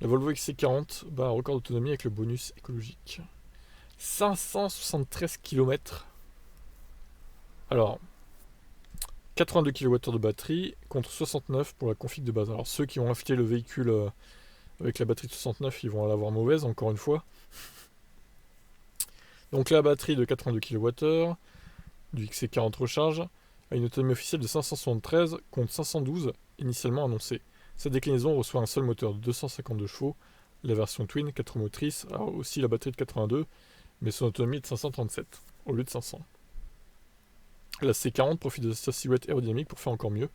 La Volvo XC40 bat un record d'autonomie avec le bonus écologique. 573 km. Alors, 82 kWh de batterie contre 69 pour la config de base. Alors ceux qui ont affecté le véhicule avec la batterie de 69, ils vont l'avoir mauvaise, encore une fois. Donc la batterie de 82 kWh du XC40 recharge a une autonomie officielle de 573 contre 512 initialement annoncée. Cette déclinaison reçoit un seul moteur de 252 chevaux, la version Twin 4 motrices a aussi la batterie de 82, mais son autonomie est de 537 au lieu de 500. La C40 profite de sa silhouette aérodynamique pour faire encore mieux.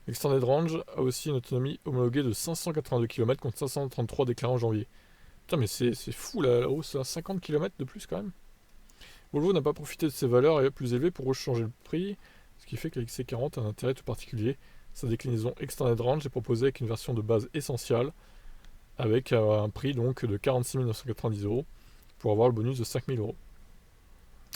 L'Extended Range a aussi une autonomie homologuée de 582 km contre 533 déclarés en janvier. Putain, mais c'est fou la hausse à 50 km de plus quand même. Volvo n'a pas profité de ces valeurs plus élevées pour changer le prix, ce qui fait que la XC40 a un intérêt tout particulier. Sa déclinaison Extended Range est proposée avec une version de base essentielle, avec un prix donc de 46 990 € pour avoir le bonus de 5 000 €.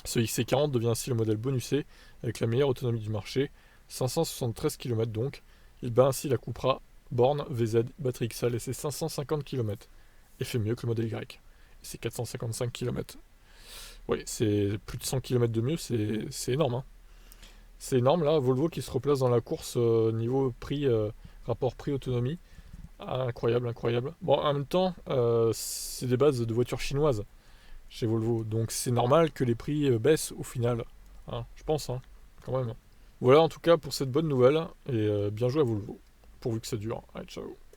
Ce XC40 devient ainsi le modèle bonusé avec la meilleure autonomie du marché, 573 km donc. Il bat ainsi la Cupra Born VZ batterie XL et ses 550 km. Et fait mieux que le modèle Y. Et ses 455 km. Oui, c'est plus de 100 km de mieux, c'est énorme. Hein. C'est énorme là, Volvo qui se replace dans la course niveau prix, rapport prix-autonomie. Ah, incroyable, incroyable. Bon, en même temps, c'est des bases de voitures chinoises chez Volvo. Donc c'est normal que les prix baissent au final. Hein, je pense, hein, quand même. Voilà en tout cas pour cette bonne nouvelle. Et bien joué à Volvo. Pourvu que ça dure. Allez, ciao.